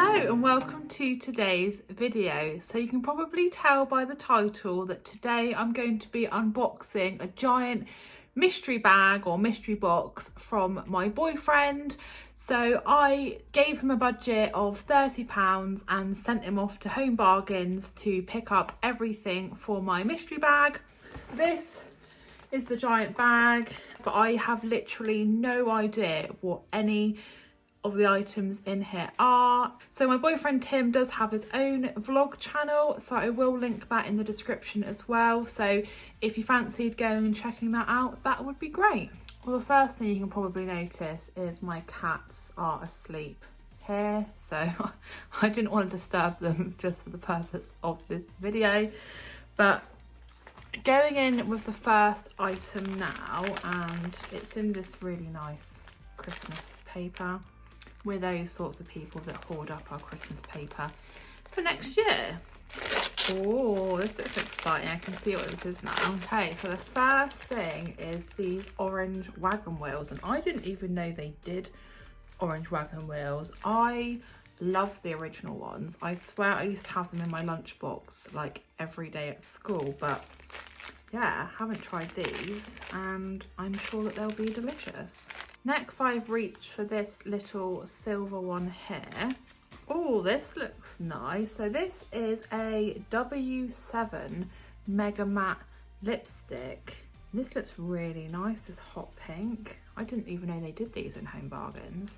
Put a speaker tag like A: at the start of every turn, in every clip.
A: Hello and welcome to today's video. So you can probably tell by the title that today I'm going to be unboxing a giant mystery bag or mystery box from my boyfriend. So I gave him a budget of £30 and sent him off to Home Bargains to pick up everything for my mystery bag. This is the giant bag, but I have literally no idea what any of the items in here are. So my boyfriend Tim does have his own vlog channel, so I will link that in the description as well. So if you fancied going and checking that out, that would be great. Well, the first thing you can probably notice is my cats are asleep here, so I didn't want to disturb them just for the purpose of this video. But going in with the first item now, and it's in this really nice Christmas paper. We're those sorts of people that hoard up our Christmas paper for next year. Oh, this looks exciting. I can see what this is now. Okay, so the first thing is these orange Wagon wheels, and I didn't even know they did orange Wagon wheels. I love the original ones. I swear I used to have them in my lunchbox like every day at school, but yeah, I haven't tried these and I'm sure that they'll be delicious. Next, I've reached for this little silver one here. Oh, this looks nice. So this is a W7 Mega Matte lipstick. This looks really nice, this hot pink. I didn't even know they did these in Home Bargains.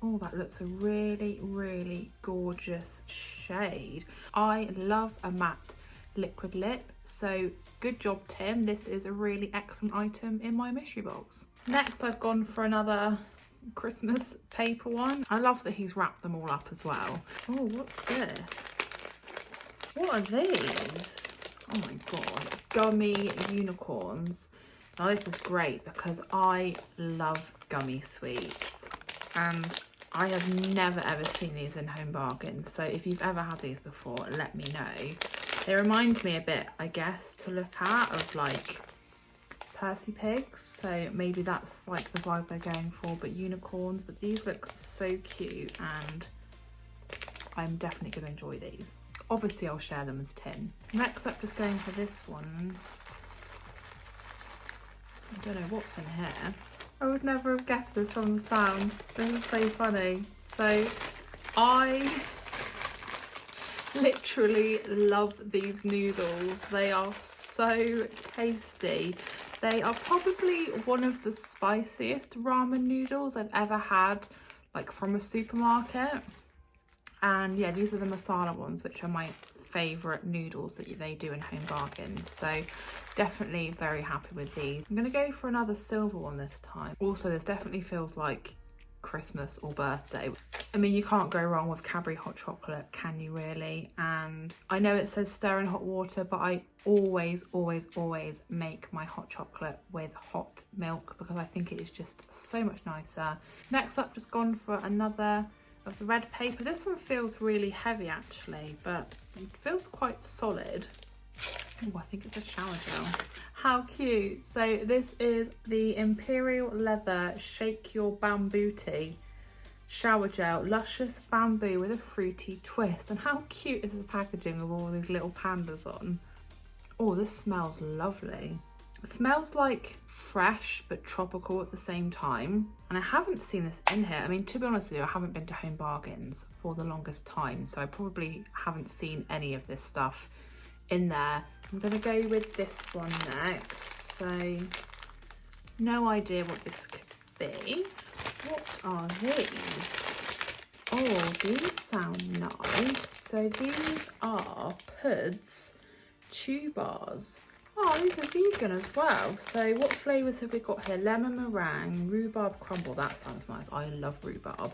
A: Oh, that looks a really, really gorgeous shade. I love a matte liquid lip, so good job, Tim. This is a really excellent item in my mystery box. Next, I've gone for another Christmas paper one. I love that he's wrapped them all up as well. Oh, what's this? What are these? Oh my god, Gummy Unicorns. Now this is great because I love gummy sweets and I have never ever seen these in Home Bargains. So if you've ever had these before, let me know. They remind me a bit, I guess, to look at of like Percy Pigs, so maybe that's like the vibe they're going for, but unicorns. But these look so cute and I'm definitely going to enjoy these. Obviously I'll share them with Tim. Next up, just going for this one. I don't know what's in here. I would never have guessed this from the sound. This is so funny. So I literally love these noodles. They are so tasty. They are probably one of the spiciest ramen noodles I've ever had, like from a supermarket. And yeah, these are the masala ones, which are my favourite noodles that they do in Home Bargains. So definitely very happy with these. I'm going to go for another silver one this time. Also, this definitely feels like Christmas or birthday. I mean, you can't go wrong with Cadburys Hot Chocolate, can you really? And I know it says stir in hot water, but I always make my hot chocolate with hot milk because I think it is just so much nicer. Next up, just gone for another of the red paper. This one feels really heavy actually, but it feels quite solid. Oh, I think it's a shower gel. How cute. So this is the Imperial Leather Shake Your Bamboo Tea shower gel, luscious bamboo with a fruity twist. And how cute is this packaging with all these little pandas on? Oh, this smells lovely. It smells like fresh but tropical at the same time, and I haven't seen this in here. I mean, to be honest with you, I haven't been to Home Bargains for the longest time, so I probably haven't seen any of this stuff in there. I'm gonna go with this one next. So no idea what this could be. What are these? Oh, these sound nice. So these are Puds chew bars. Oh, these are vegan as well. So what flavours have we got here? Lemon meringue, rhubarb crumble. That sounds nice. I love rhubarb.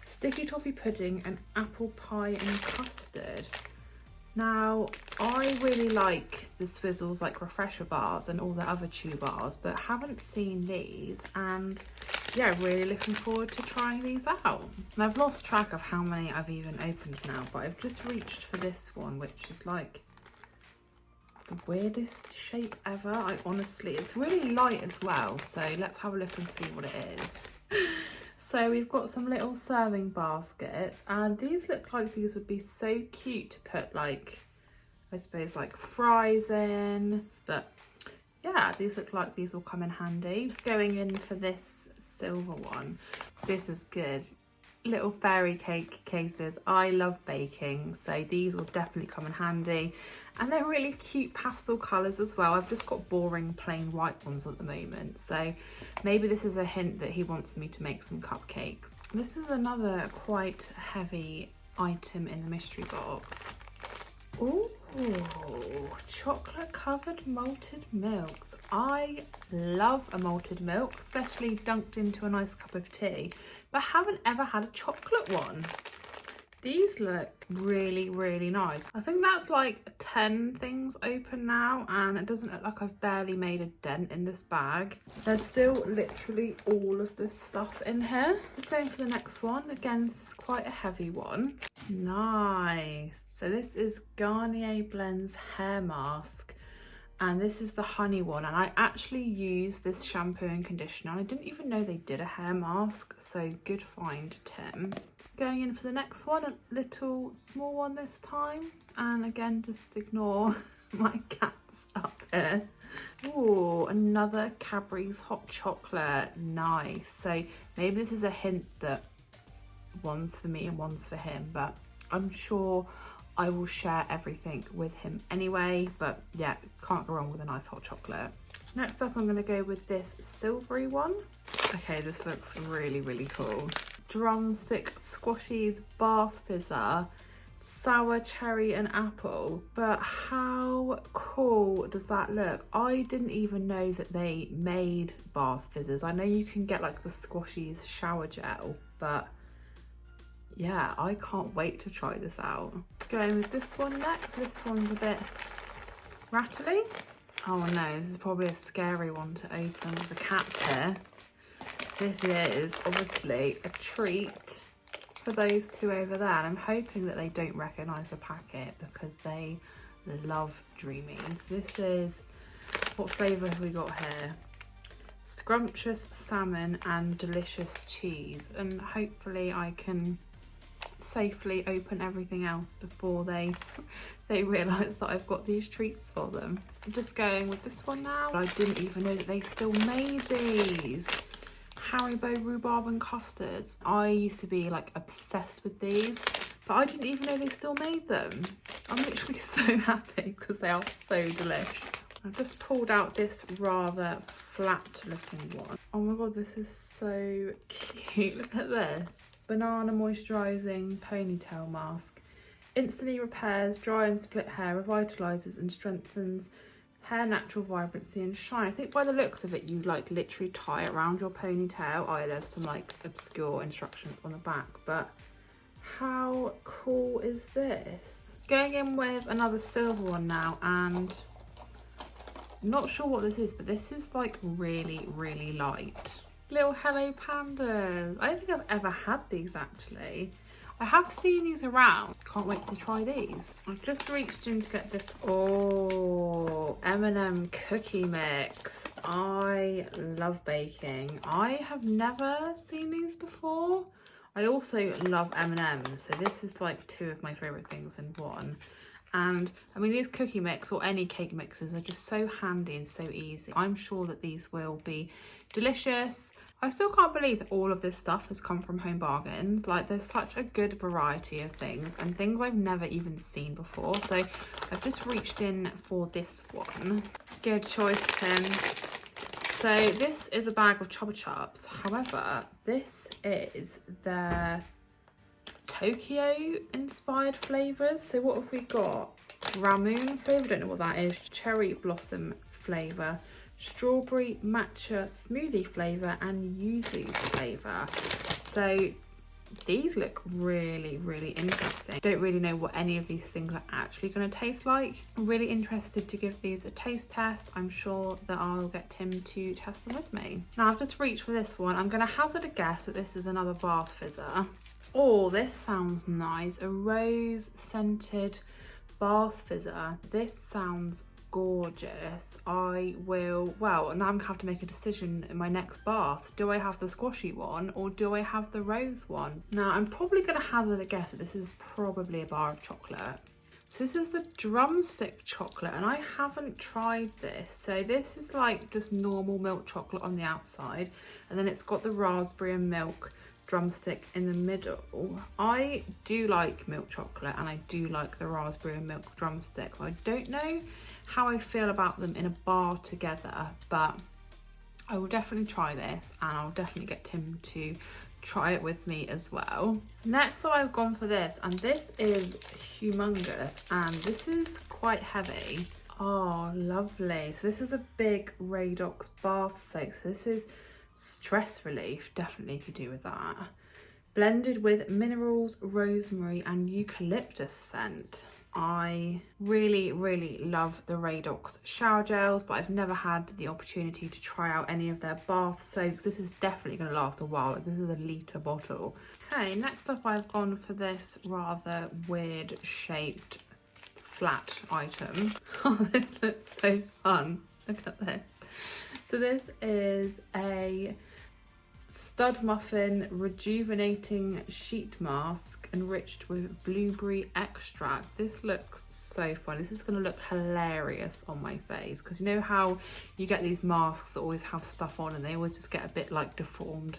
A: Sticky toffee pudding and apple pie and custard. Now, I really like the Swizzles like refresher bars and all the other chew bars, but haven't seen these, and yeah, really looking forward to trying these out. And I've lost track of how many I've even opened now, but I've just reached for this one, which is like the weirdest shape ever. I honestly, it's really light as well, so let's have a look and see what it is. So we've got some little serving baskets, and these look like these would be so cute to put, like, I suppose like fries in, but yeah, these look like these will come in handy. Just going in for this silver one. This is good. Little fairy cake cases. I love baking, so these will definitely come in handy. And they're really cute pastel colours as well. I've just got boring plain white ones at the moment, so maybe this is a hint that he wants me to make some cupcakes. This is another quite heavy item in the mystery box. Ooh, chocolate covered malted milks. I love a malted milk, especially dunked into a nice cup of tea, but I haven't ever had a chocolate one. These look really, really nice. I think that's like 10 things open now, and it doesn't look like I've barely made a dent in this bag. There's still literally all of this stuff in here. Just going for the next one. Again, this is quite a heavy one. Nice. So this is Garnier Blends hair mask, and this is the honey one, and I actually use this shampoo and conditioner. I didn't even know they did a hair mask, so good find, Tim. Going in for the next one, a little small one this time, and again, just ignore my cats up here. Ooh, another Cadburys Hot Chocolate. Nice. So maybe this is a hint that one's for me and one's for him, but I'm sure I will share everything with him anyway. But yeah, can't go wrong with a nice hot chocolate. Next up, I'm going to go with this silvery one. Okay, this looks really, really cool. Drumstick Squashies Bath Fizzer, sour cherry and apple. But how cool does that look? I didn't even know that they made bath fizzers. I know you can get like the Squashies shower gel, but yeah, I can't wait to try this out. Going with this one next. This one's a bit rattly. Oh no, this is probably a scary one to open with the cats here. This is obviously a treat for those two over there, and I'm hoping that they don't recognise the packet because they love Dreamies. This is, what flavour have we got here? Scrumptious salmon and delicious cheese, and hopefully I can safely open everything else before they realise that I've got these treats for them. I'm just going with this one now. I didn't even know that they still made these. Haribo Rhubarb and Custards. I used to be like obsessed with these, but I didn't even know they still made them. I'm literally so happy because they are so delish. I've just pulled out this rather flat looking one. Oh my god, this is so cute. Look at this. Banana Moisturizing Ponytail Mask. Instantly repairs dry and split hair, revitalizes and strengthens hair natural vibrancy and shine. I think by the looks of it, you like literally tie it around your ponytail. Oh, there's some like obscure instructions on the back, but how cool is this? Going in with another silver one now, and I'm not sure what this is, but this is like really, really light. Little Hello Pandas. I don't think I've ever had these actually. I have seen these around. Can't wait to try these. I've just reached in to get this. Oh, M&M cookie mix. I love baking. I have never seen these before. I also love M&Ms, so this is like two of my favourite things in one. And I mean, these cookie mix or any cake mixes are just so handy and so easy. I'm sure that these will be delicious. I still can't believe that all of this stuff has come from Home Bargains. Like, there's such a good variety of things and things I've never even seen before. So I've just reached in for this one. Good choice, Tim. So this is a bag of Chupa Chups. However, this is their Tokyo inspired flavours. So what have we got? Ramoon flavour, don't know what that is. Cherry blossom flavour, strawberry matcha smoothie flavour and yuzu flavour. So these look really, really interesting. Don't really know what any of these things are actually going to taste like. I'm really interested to give these a taste test. I'm sure that I'll get Tim to test them with me. Now I've just reached for this one. I'm going to hazard a guess that this is another bath fizzer. Oh, this sounds nice. A rose scented bath fizzer. This sounds gorgeous. I will, well, now I'm gonna have to make a decision in my next bath. Do I have the squashy one or do I have the rose one? Now I'm probably gonna hazard a guess that this is probably a bar of chocolate. So this is the Drumstick chocolate and I haven't tried this. So this is like just normal milk chocolate on the outside and then it's got the raspberry and milk drumstick in the middle. I do like milk chocolate and I do like the raspberry and milk drumstick. I don't know how I feel about them in a bar together, but I will definitely try this and I'll definitely get Tim to try it with me as well. Next up I've gone for this, and this is humongous and this is quite heavy. Oh, lovely. So this is a big Radox bath soak. So this is stress relief, definitely could do with that. Blended with minerals, rosemary and eucalyptus scent. I really, really love the Radox shower gels, but I've never had the opportunity to try out any of their bath soaks. This is definitely going to last a while. This is a litre bottle. Okay, next up I've gone for this rather weird shaped flat item. Oh, this looks so fun. Look at this. So this is a Stud Muffin Rejuvenating Sheet Mask enriched with blueberry extract. This looks so fun. This is going to look hilarious on my face because you know how you get these masks that always have stuff on and they always just get a bit like deformed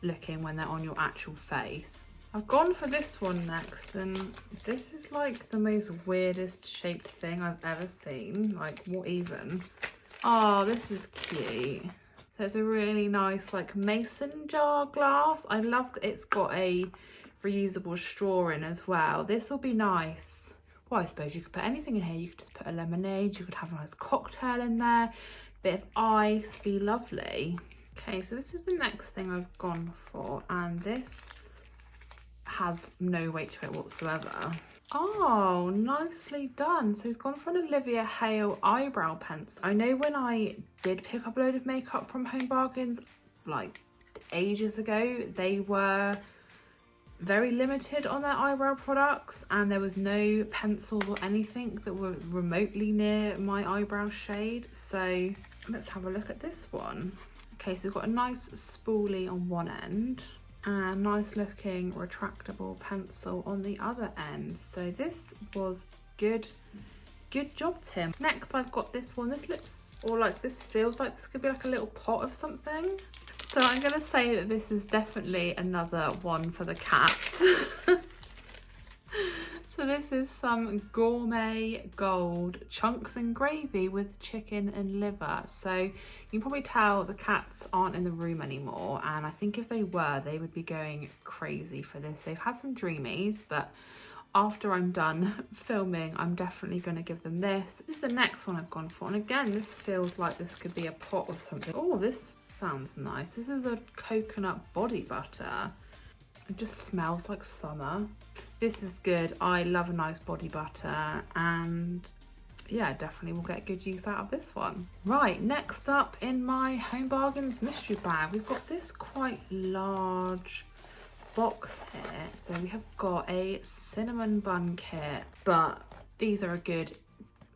A: looking when they're on your actual face. I've gone for this one next and this is like the most weirdest shaped thing I've ever seen. Like, what even? Oh, this is cute. So it's a really nice like mason jar glass. I love that it's got a reusable straw in as well. This will be nice. Well, I suppose you could put anything in here. You could just put a lemonade. You could have a nice cocktail in there. Bit of ice, be lovely. Okay, so this is the next thing I've gone for, and this has no weight to it whatsoever. Oh, nicely done. So he's gone for an Olivia Hale eyebrow pencil. I know when I did pick up a load of makeup from Home Bargains like ages ago, they were very limited on their eyebrow products and there was no pencils or anything that were remotely near my eyebrow shade. So let's have a look at this one. Okay, so we've got a nice spoolie on one end and a nice looking retractable pencil on the other end. So this was good job, Tim. Next I've got this one. This looks, or like this feels like this could be like a little pot of something. So I'm gonna say that this is definitely another one for the cats. So this is some gourmet gold chunks and gravy with chicken and liver. So you can probably tell the cats aren't in the room anymore, and I think if they were, they would be going crazy for this. They've had some dreamies, but after I'm done filming, I'm definitely going to give them this. This is the next one I've gone for, and again, this feels like this could be a pot of something. Oh, this sounds nice. This is a coconut body butter. It just smells like summer. This is good. I love a nice body butter, and yeah, definitely will get good use out of this one. Right, next up in my Home Bargains mystery bag, we've got this quite large box here. So we have got a cinnamon bun kit, but these are a good,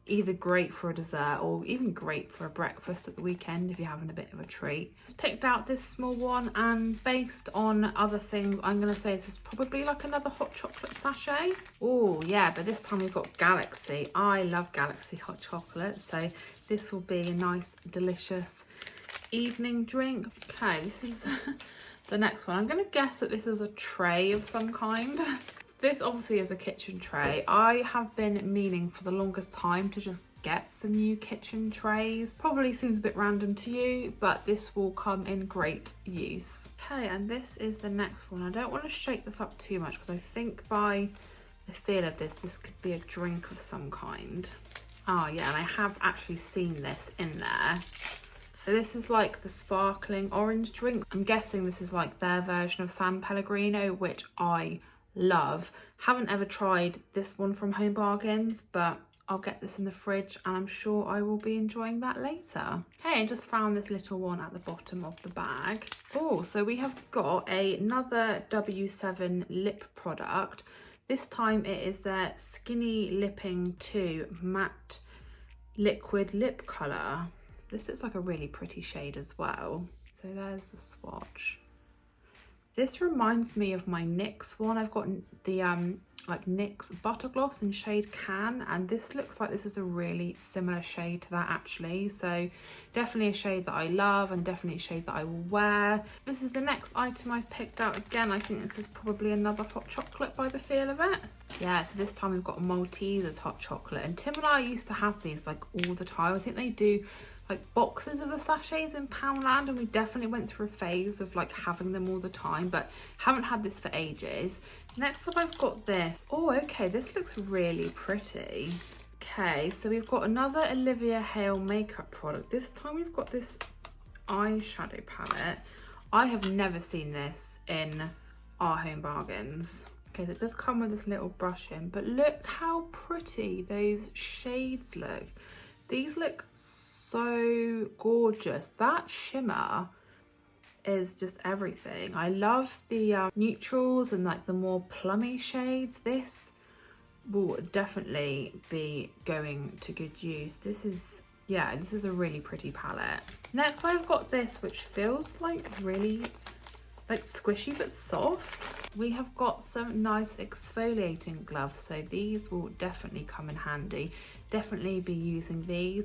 A: either great for a dessert or even great for a breakfast at the weekend if you're having a bit of a treat. Picked out this small one, and based on other things, I'm going to say this is probably like another hot chocolate sachet. Oh yeah, but this time we've got Galaxy. I love Galaxy hot chocolate, so this will be a nice delicious evening drink. Okay, this is the next one. I'm going to guess that this is a tray of some kind. This obviously is a kitchen tray. I have been meaning for the longest time to just get some new kitchen trays. Probably seems a bit random to you, but this will come in great use. Okay, and this is the next one. I don't want to shake this up too much because I think by the feel of this, this could be a drink of some kind. Oh yeah, and I have actually seen this in there. So this is like the sparkling orange drink. I'm guessing this is like their version of San Pellegrino, which I love. Haven't ever tried this one from Home Bargains, but I'll get this in the fridge and I'm sure I will be enjoying that later. Okay, I just found this little one at the bottom of the bag. Oh, so we have got another W7 lip product. This time it is their Skinny Lipping 2 Matte liquid lip colour. This looks like a really pretty shade as well. So there's the swatch. This reminds me of my NYX one. I've got the like NYX Butter Gloss in shade Can, and this looks like this is a really similar shade to that actually. So definitely a shade that I love and definitely a shade that I will wear. This is the next item I've picked out. Again, I think this is probably another hot chocolate by the feel of it. Yeah, so this time we've got a Maltesers hot chocolate, and Tim and I used to have these like all the time. I think they do like boxes of the sachets in Poundland, and we definitely went through a phase of like having them all the time, but haven't had this for ages. Next up I've got this. Oh, okay, this looks really pretty. Okay, so we've got another Olivia Hale makeup product. This time we've got this eyeshadow palette. I have never seen this in our Home Bargains. Okay, so it does come with this little brush in, but look how pretty those shades look. These look so gorgeous. That shimmer is just everything. I love the neutrals and like the more plummy shades. This will definitely be going to good use. This is, yeah, this is a really pretty palette. Next I've got this, which feels like really like squishy but soft. We have got some nice exfoliating gloves, so these will definitely come in handy. Definitely be using these.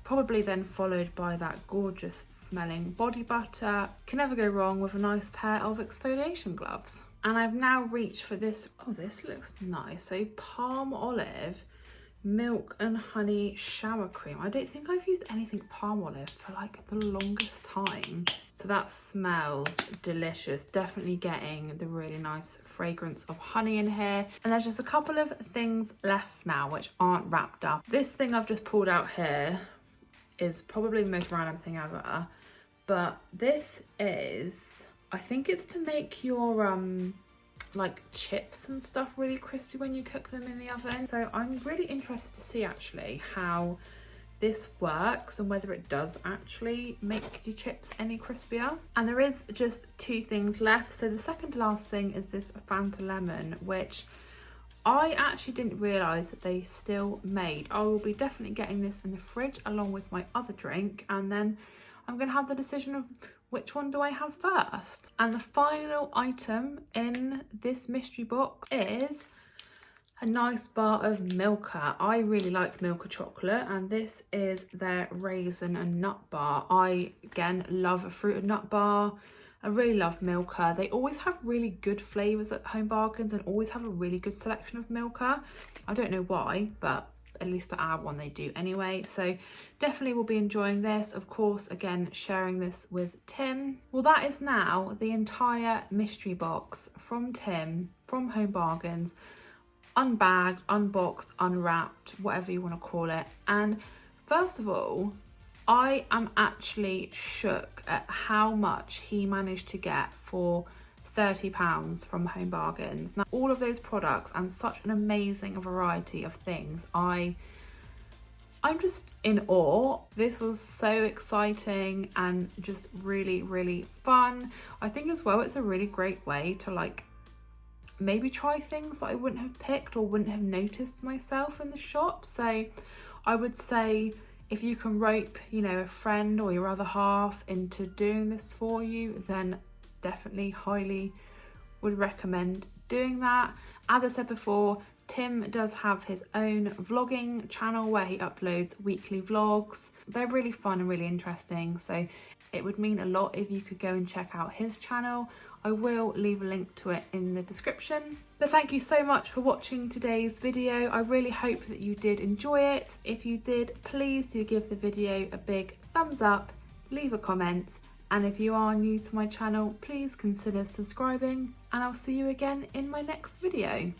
A: Probably then followed by that gorgeous smelling body butter. Can never go wrong with a nice pair of exfoliation gloves. And I've now reached for this. Oh, this looks nice. So palm olive milk and honey shower cream. I don't think I've used anything palm olive for like the longest time. So that smells delicious. Definitely getting the really nice fragrance of honey in here. And there's just a couple of things left now which aren't wrapped up. This thing I've just pulled out here is probably the most random thing ever, but this is, I think it's to make your like chips and stuff really crispy when you cook them in the oven. So I'm really interested to see actually how this works and whether it does actually make your chips any crispier. And there is just two things left. So the second to last thing is this Fanta Lemon, which I actually didn't realise that they still made. I will be definitely getting this in the fridge along with my other drink, and then I'm going to have the decision of which one do I have first. And the final item in this mystery box is a nice bar of Milka. I really like Milka chocolate, and this is their Raisin and Nut Bar. I, again, love a fruit and nut bar. I really love Milka. They always have really good flavours at Home Bargains and always have a really good selection of Milka. I don't know why, but at least at our one they do anyway. So definitely will be enjoying this. Of course, again, sharing this with Tim. Well, that is now the entire mystery box from Tim, from Home Bargains. Unbagged, unboxed, unwrapped, whatever you want to call it. And first of all, I am actually shook at how much he managed to get for £30 from Home Bargains. Now, all of those products and such an amazing variety of things, I'm just in awe. This was so exciting and just really, really fun. I think as well, it's a really great way to like maybe try things that I wouldn't have picked or wouldn't have noticed myself in the shop. So I would say, if you can rope, you know, a friend or your other half into doing this for you, then definitely highly would recommend doing that. As I said before, Tim does have his own vlogging channel where he uploads weekly vlogs. They're really fun and really interesting, so it would mean a lot if you could go and check out his channel. I will leave a link to it in the description. But thank you so much for watching today's video. I really hope that you did enjoy it. If you did, please do give the video a big thumbs up, leave a comment, and if you are new to my channel, please consider subscribing, and I'll see you again in my next video.